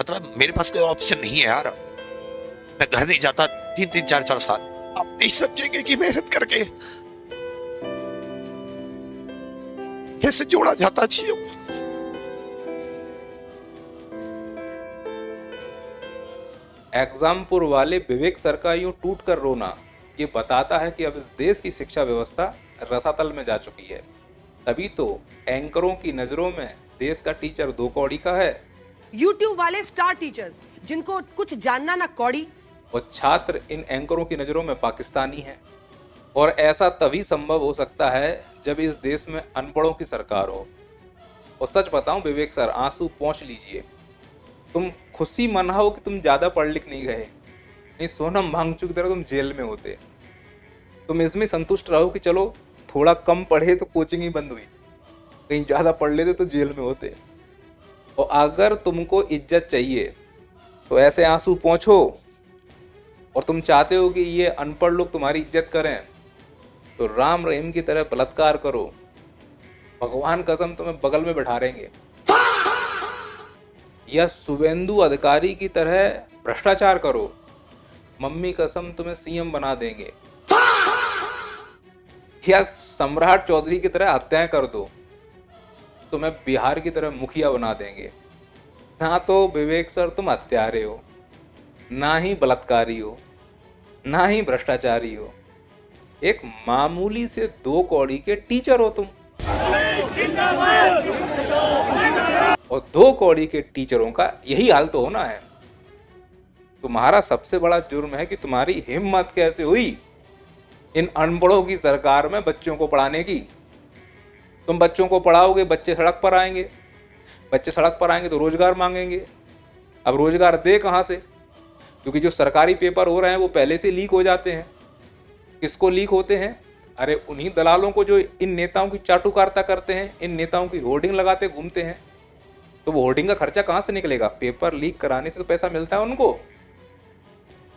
मतलब मेरे पास कोई ऑप्शन नहीं है यार। मैं घर नहीं जाता 3-3 4-4 साल। आप नहीं समझेंगे कि मेहनत करके कैसे जोड़ा जाता चीजों। एग्जामपुर वाले विवेक सर का यूं टूट कर रोना ये बताता है कि अब इस देश की शिक्षा व्यवस्था रसातल में जा चुकी है। तभी तो एंकरों की नजरों में देश का टीचर दो कौड़ी का है यूट्यूब वाले स्टार टीचर्स जिनको कुछ जानना ना कौड़ी, और छात्र इन एंकरों की नजरों में पाकिस्तानी हैं। और ऐसा तभी संभव हो सकता है जब इस देश में अनपढ़ों की सरकार हो। और सच बताऊं विवेक सर, आंसू पोंछ लीजिए। तुम खुशी मनाओ कि तुम ज्यादा पढ़ लिख नहीं गए, नहीं सोनम वांगचुक की तरह तुम जेल में होते। तुम इसमें संतुष्ट रहो कि चलो थोड़ा कम पढ़े तो कोचिंग ही बंद हुई, कहीं ज्यादा पढ़ लेते तो जेल में होते। और अगर तुमको इज्जत चाहिए तो ऐसे आंसू पोंछो, और तुम चाहते हो कि ये अनपढ़ लोग तुम्हारी इज्जत करें तो राम रहीम की तरह बलात्कार करो, भगवान कसम तुम्हें बगल में बैठा रहेंगे। या शुभेंदु अधिकारी की तरह भ्रष्टाचार करो, मम्मी कसम तुम्हें सीएम बना देंगे। या सम्राट चौधरी की तरह हत्याएं कर दो, तुम्हें बिहार की तरह मुखिया बना देंगे। ना तो विवेक सर तुम हत्यारे हो, ना ही बलात्कारी हो, ना ही भ्रष्टाचारी हो, एक मामूली से दो कौड़ी के टीचर हो तुम। और दो कौड़ी के टीचरों का यही हाल तो होना है। तुम्हारा सबसे बड़ा जुर्म है कि तुम्हारी हिम्मत कैसे हुई इन अनपढ़ों की सरकार में बच्चों को पढ़ाने की। तुम बच्चों को पढ़ाओगे, बच्चे सड़क पर आएंगे, बच्चे सड़क पर आएंगे तो रोजगार मांगेंगे। अब रोजगार दे कहां से? क्योंकि जो सरकारी पेपर हो रहे हैं वो पहले से लीक हो जाते हैं। किसको लीक होते हैं? अरे उन्हीं दलालों को जो इन नेताओं की चाटुकारिता करते हैं, इन नेताओं की होर्डिंग लगाते घूमते हैं। तो वो होर्डिंग का खर्चा कहां से निकलेगा? पेपर लीक कराने से तो पैसा मिलता है उनको।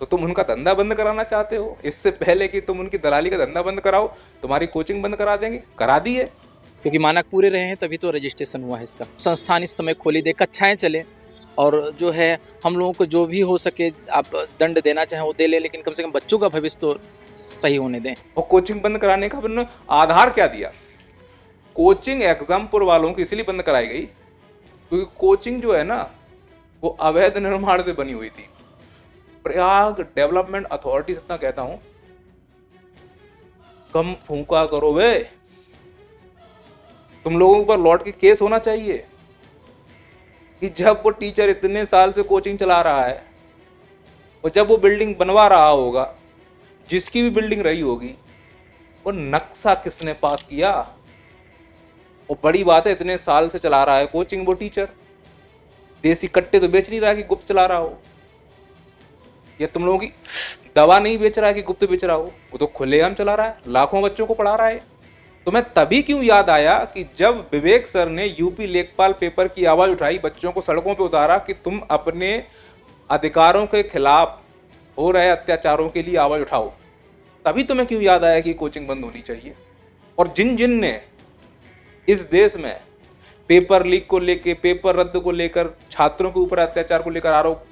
तो तुम उनका धंधा बंद कराना चाहते हो। इससे पहले कि तुम उनकी दलाली का धंधा बंद कराओ, तुम्हारी कोचिंग बंद करा देंगे, करा दी है। क्योंकि मानक पूरे रहे हैं तभी तो रजिस्ट्रेशन हुआ है इसका। संस्थान इस समय खोली दे, कक्षाएं चले, और जो है हम लोगों को जो भी हो सके आप दंड देना चाहें वो दे ले, लेकिन कम से कम बच्चों का भविष्य तो सही होने दें। और कोचिंग बंद कराने का उन्होंने आधार क्या दिया? कोचिंग एग्जामपुर वालों की इसलिए बंद कराई गई क्योंकि कोचिंग जो है ना वो अवैध निर्माण से बनी हुई थी। प्रयाग डेवलपमेंट अथॉरिटी से इतना कहता हूं, कम फूंका करो वे। तुम लोगों पर लौट के केस होना चाहिए कि जब वो टीचर इतने साल से कोचिंग चला रहा है और जब वो बिल्डिंग बनवा रहा होगा, जिसकी भी बिल्डिंग रही होगी, वो नक्शा किसने पास किया? और बड़ी बात है इतने साल से चला रहा है कोचिंग वो टीचर, देसी कट्टे तो बेच नहीं रहा कि गुप्त चला रहा हो। या तुम लोगों की दवा नहीं बेच रहा है कि गुप्त बेच रहा हो, वो तो खुलेआम चला रहा है, लाखों बच्चों को पढ़ा रहा है। तुम्हें तभी क्यों याद आया कि जब विवेक सर ने यूपी लेखपाल पेपर की आवाज उठाई, बच्चों को सड़कों पे उतारा कि तुम अपने अधिकारों के खिलाफ हो रहे अत्याचारों के लिए आवाज उठाओ, तभी तुम्हें क्यों याद आया कि कोचिंग बंद होनी चाहिए। और जिन जिन ने इस देश में पेपर लीक को लेकर, पेपर रद्द को लेकर, छात्रों के ऊपर अत्याचार को लेकर आरोप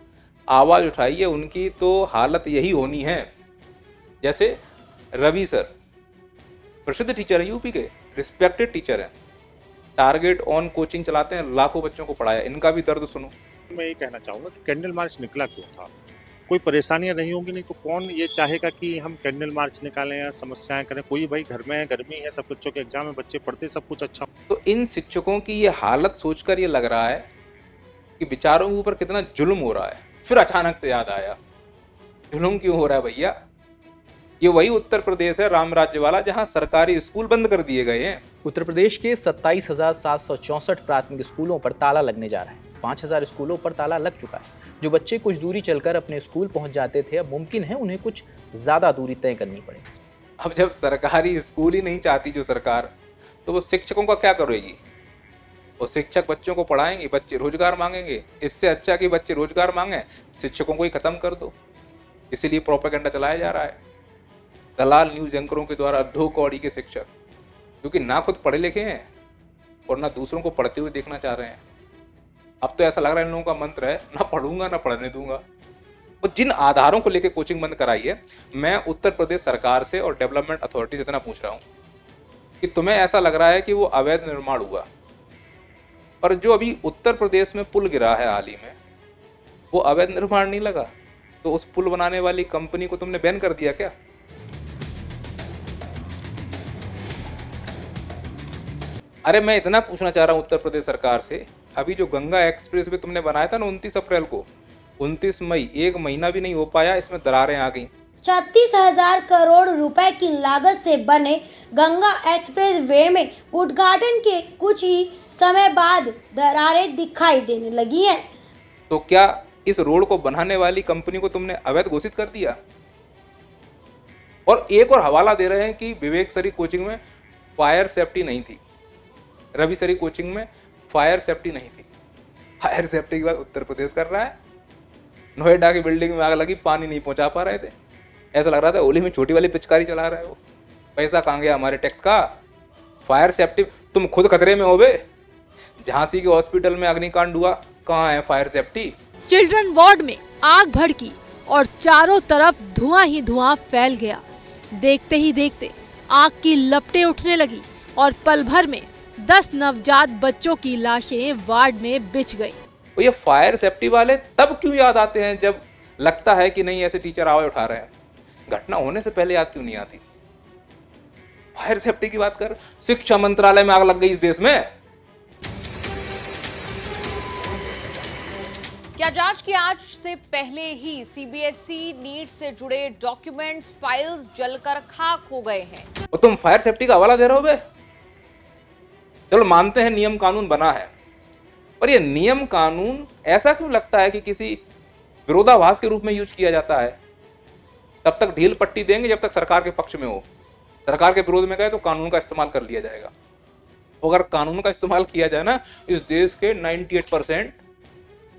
आवाज उठाई है, उनकी तो हालत यही होनी है। जैसे रवि सर, प्रसिद्ध टीचर है यूपी के, रिस्पेक्टेड टीचर है, टारगेट ऑन कोचिंग चलाते हैं, लाखों बच्चों को पढ़ाया। इनका भी दर्द सुनो। मैं ये कहना चाहूँगा कि कैंडल मार्च निकला क्यों था? कोई परेशानियां नहीं होंगी, नहीं तो कौन ये चाहेगा कि हम कैंडल मार्च निकालें या समस्याएं करें। कोई भाई घर में है, गर्मी है, सब बच्चों के एग्जाम है, बच्चे पढ़ते, सब कुछ अच्छा। तो इन शिक्षकों की ये हालत सोचकर ये लग रहा है कि बेचारों के ऊपर कितना जुल्म हो रहा है। फिर अचानक से याद आया, जुल्म क्यों हो रहा है भैया? ये वही उत्तर प्रदेश है राम राज्य वाला, जहां सरकारी स्कूल बंद कर दिए गए हैं। उत्तर प्रदेश के 27,764 प्राथमिक स्कूलों पर ताला लगने जा रहा है। 5,000 स्कूलों पर ताला लग चुका है। जो बच्चे कुछ दूरी चलकर अपने स्कूल पहुंच जाते थे, अब मुमकिन है उन्हें कुछ ज़्यादा दूरी तय करनी पड़े। अब जब सरकारी स्कूल ही नहीं चाहती जो सरकार, तो वो शिक्षकों का क्या करेगी? वो शिक्षक बच्चों को पढ़ाएंगे, बच्चे रोजगार मांगेंगे। इससे अच्छा कि बच्चे रोजगार मांगे, शिक्षकों को ही खत्म कर दो। इसीलिए प्रोपेगेंडा चलाया जा रहा है दलाल न्यूज एंकरों के द्वारा, दो कौड़ी के शिक्षक, क्योंकि ना खुद पढ़े लिखे हैं और ना दूसरों को पढ़ते हुए देखना चाह रहे हैं। अब तो ऐसा लग रहा है इन लोगों का मंत्र है, ना पढ़ूंगा ना पढ़ने दूंगा। और जिन आधारों को लेकर कोचिंग बंद कराई है, मैं उत्तर प्रदेश सरकार से और डेवलपमेंट अथॉरिटी से इतना पूछ रहा हूँ कि तुम्हें ऐसा लग रहा है कि वो अवैध निर्माण हुआ, पर जो अभी उत्तर प्रदेश में पुल गिरा है हाल ही में, वो अवैध निर्माण नहीं लगा? तो उस पुल बनाने वाली कंपनी को तुमने बैन कर दिया क्या? अरे मैं इतना पूछना चाह रहा हूं उत्तर प्रदेश सरकार से, अभी जो गंगा एक्सप्रेस वे तुमने बनाया था ना 29 अप्रैल को, 29 मई, 1 महीना भी नहीं हो पाया, इसमें दरारें आ गई। 36,000 करोड़ रुपए की लागत से बने गंगा एक्सप्रेस वे में उद्घाटन के कुछ ही समय बाद दरारें दिखाई देने लगी हैं। तो क्या इस रोड को बनाने वाली कंपनी को तुमने अवैध घोषित कर दिया? और एक और हवाला दे रहे हैं कि विवेक सरी कोचिंग में फायर सेफ्टी नहीं थी, रवि सरी कोचिंग में फायर सेफ्टी नहीं थी। फायर सेफ्टी की बात उत्तर प्रदेश कर रहा है। नोएडा की बिल्डिंग में आग लगी, पानी नहीं पहुंचा पा रहे थे, ऐसा लग रहा था होली में छोटी वाली पिचकारी चला रहे हो। पैसा कहाँ गया हमारे टैक्स का? फायर सेफ्टी, तुम खुद खतरे में हो बे। झांसी के हॉस्पिटल में अग्निकांड हुआ, कहाँ है फायर सेफ्टी? चिल्ड्रन वार्ड में आग भड़की और चारों तरफ धुआं ही धुआं फैल गया। देखते ही देखते आग की लपटें उठने लगी और पल भर में 10 नवजात बच्चों की लाशें वार्ड में बिछ गई। तो ये फायर सेफ्टी वाले तब क्यों याद आते हैं जब लगता है कि नहीं ऐसे टीचर आवाज उठा रहे हैं? घटना होने से पहले याद क्यों नहीं आती? फायर सेफ्टी की बात कर, शिक्षा मंत्रालय में आग लग गई इस देश में। क्या जांच की आज से पहले ही सीबीएसई नीट से जुड़े डॉक्यूमेंट्स, फाइल्स जलकर खाक हो गए हैं? और तुम फायर सेफ्टी का हवाला दे रहे हो बे? चलो मानते हैं नियम कानून बना है, पर ये नियम कानून ऐसा क्यों लगता है कि किसी विरोधाभास के रूप में यूज किया जाता है? तब तक ढील पट्टी देंगे जब तक सरकार के पक्ष में हो। सरकार के विरोध में गए तो कानून का इस्तेमाल कर लिया जाएगा। अगर कानून का इस्तेमाल किया जाए ना, इस देश के 98%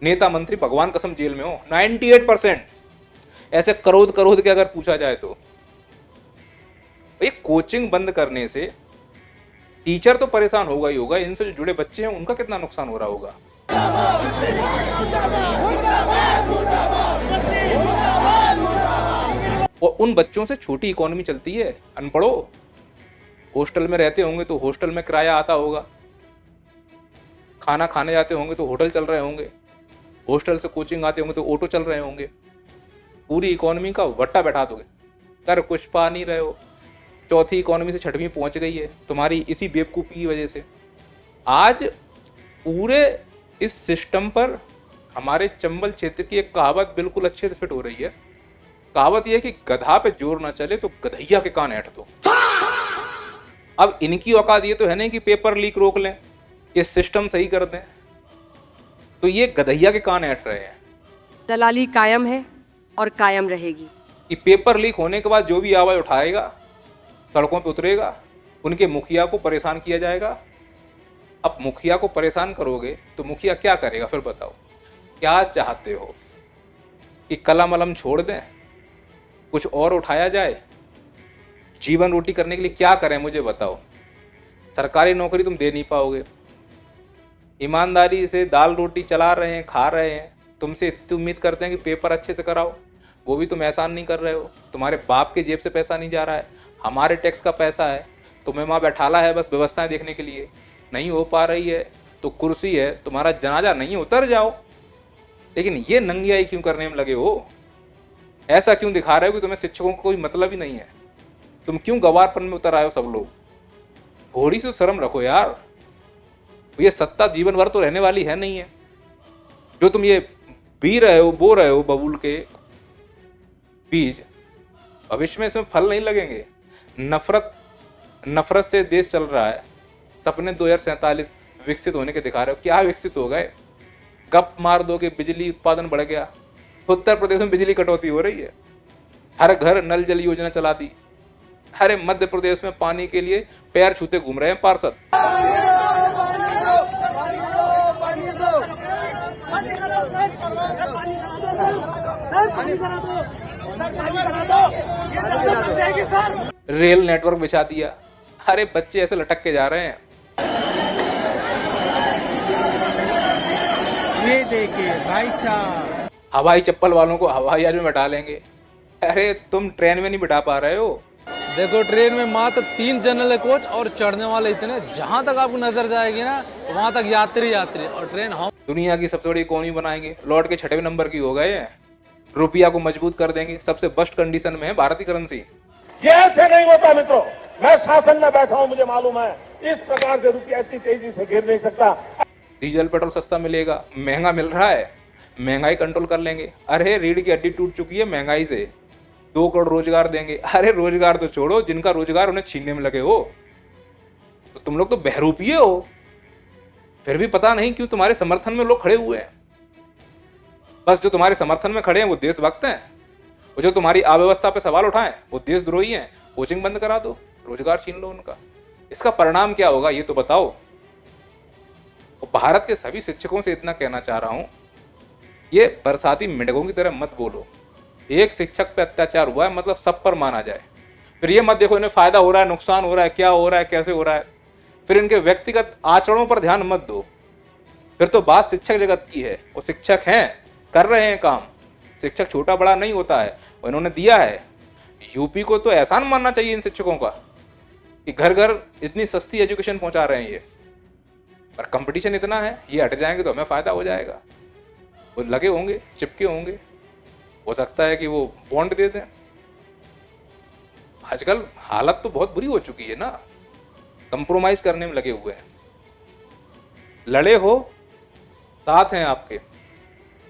नेता मंत्री भगवान कसम जेल में हो। 98% ऐसे करोड़ करोड़ के अगर पूछा जाए तो। ये कोचिंग बंद करने से टीचर तो परेशान होगा ही होगा, इनसे जो जुड़े बच्चे हैं उनका कितना नुकसान हो रहा होगा। और उन बच्चों से छोटी इकोनॉमी चलती है। अनपढ़ो हॉस्टल में रहते होंगे तो हॉस्टल में किराया आता होगा, खाना खाने जाते होंगे तो होटल चल रहे होंगे, हॉस्टल से कोचिंग आते होंगे तो ऑटो चल रहे होंगे। पूरी इकोनॉमी का वट्टा बैठा दोगे, कर कुछ पा नहीं रहे हो। चौथी इकोनॉमी से छठवीं पहुंच गई है तुम्हारी इसी बेवकूफ़ी की वजह से। आज पूरे इस सिस्टम पर हमारे चंबल क्षेत्र की एक कहावत बिल्कुल अच्छे से फिट हो रही है। कहावत यह है कि गधा पे जोर ना चले तो गधैया के कान ऐंठ दो। अब इनकी औकात ये तो है नहीं कि पेपर लीक रोक लें, ये सिस्टम सही कर दें, तो ये गधैया के कान ऐंठ रहे हैं। दलाली कायम है और कायम रहेगी। कि पेपर लीक होने के बाद जो भी आवाज उठाएगा सड़कों पे उतरेगा, उनके मुखिया को परेशान किया जाएगा। अब मुखिया को परेशान करोगे तो मुखिया क्या करेगा फिर बताओ? क्या चाहते हो कि कलम अलम छोड़ दें, कुछ और उठाया जाए? जीवन रोटी करने के लिए क्या करें मुझे बताओ? सरकारी नौकरी तुम दे नहीं पाओगे, ईमानदारी से दाल रोटी चला रहे हैं, खा रहे हैं, तुमसे इतनी उम्मीद करते हैं कि पेपर अच्छे से कराओ, वो भी तुम एहसान नहीं कर रहे हो। तुम्हारे बाप के जेब से पैसा नहीं जा रहा है, हमारे टैक्स का पैसा है। तुम्हें वहाँ बैठाला है बस व्यवस्थाएं देखने के लिए, नहीं हो पा रही है तो कुर्सी है, तुम्हारा जनाजा नहीं, उतर जाओ। लेकिन ये नंगियाई क्यों करने में लगे हो? ऐसा क्यों दिखा रहे हो कि तुम्हें शिक्षकों को कोई मतलब ही नहीं है? तुम क्यों गवारपन में उतर आए हो सब लोग? थोड़ी सी शर्म रखो यार। ये सत्ता जीवन भर तो रहने वाली है नहीं है। जो तुम ये बी रहे हो, बो रहे हो बबूल के बीज, भविष्य में इसमें फल नहीं लगेंगे। नफरत से देश चल रहा है। सपने 2047 विकसित होने के दिखा रहे हो, क्या विकसित हो गए? गप मार दो कि बिजली उत्पादन बढ़ गया। उत्तर प्रदेश में बिजली कटौती हो रही है, हर घर नल जल योजना चला दी। अरे मध्य प्रदेश में पानी के लिए पैर छूते घूम रहे हैं पार्षद। रेल नेटवर्क बिछा दिया, अरे बच्चे ऐसे लटक के जा रहे हैं। ये देखिए भाई साहब, हवाई चप्पल वालों को हवाई जहाज में बैठा लेंगे। अरे तुम ट्रेन में नहीं बैठा पा रहे हो। देखो ट्रेन में मात्र 3 जनरल कोच और चढ़ने वाले इतने, जहां तक आपको नजर जाएगी ना वहां तक यात्री यात्री, और ट्रेन हम दुनिया की सबसे बड़ी इकोनॉमी बनाएंगे, लौट के 6वें नंबर की हो गए हैं, रुपया को मजबूत कर देंगे, सबसे बेस्ट कंडीशन में है भारतीय करेंसी। ये ऐसे नहीं होता मित्रों, मैं शासन में बैठा हूं, मुझे मालूम है इस प्रकार से रुपया इतनी तेजी से गिर नहीं सकता। डीजल पेट्रोल सस्ता मिलेगा, महंगा मिल रहा है, महंगाई कंट्रोल कर लेंगे। अरे रीढ़ की हड्डी टूट चुकी है महंगाई से, 2 करोड़ रोजगार देंगे। अरे रोजगार तो छोड़ो, जिनका रोजगार उन्हें छीनने में लगे हो, तो तुम लोग तो बहरूपिये हो, फिर भी पता नहीं क्यों तुम्हारे समर्थन में लोग खड़े हुए हैं। बस जो तुम्हारे समर्थन में खड़े हैं वो देशभक्त हैं, और जो तुम्हारी अव्यवस्था पे सवाल उठाएं वो देशद्रोही हैं। कोचिंग बंद करा दो, रोजगार छीन लो उनका, इसका परिणाम क्या होगा ये तो बताओ। और भारत के सभी शिक्षकों से इतना कहना चाह रहा हूं, ये बरसाती मेंढकों की तरह मत बोलो। एक शिक्षक पे अत्याचार हुआ है मतलब सब पर माना जाए, फिर ये मत देखो इन्हें फायदा हो रहा है, नुकसान हो रहा है, क्या हो रहा है, कैसे हो रहा है, फिर इनके व्यक्तिगत आचरणों पर ध्यान मत दो। फिर तो बात शिक्षक जगत की है, वो शिक्षक हैं, कर रहे हैं काम। शिक्षक छोटा बड़ा नहीं होता है, और इन्होंने दिया है। यूपी को तो एहसान मानना चाहिए इन शिक्षकों का कि घर घर इतनी सस्ती एजुकेशन पहुंचा रहे हैं ये। पर कंपटीशन इतना है, ये हट जाएंगे तो हमें फायदा हो जाएगा। वो लगे होंगे, चिपके होंगे, हो सकता है कि वो बॉन्ड दे दें। आजकल हालत तो बहुत बुरी हो चुकी है ना, कंप्रोमाइज करने में लगे हुए हैं। लड़े हो, साथ हैं आपके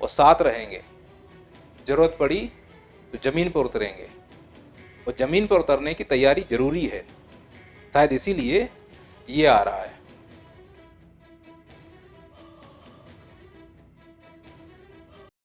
और साथ रहेंगे। जरूरत पड़ी तो जमीन पर उतरेंगे, और जमीन पर उतरने की तैयारी जरूरी है। शायद इसीलिए ये आ रहा है।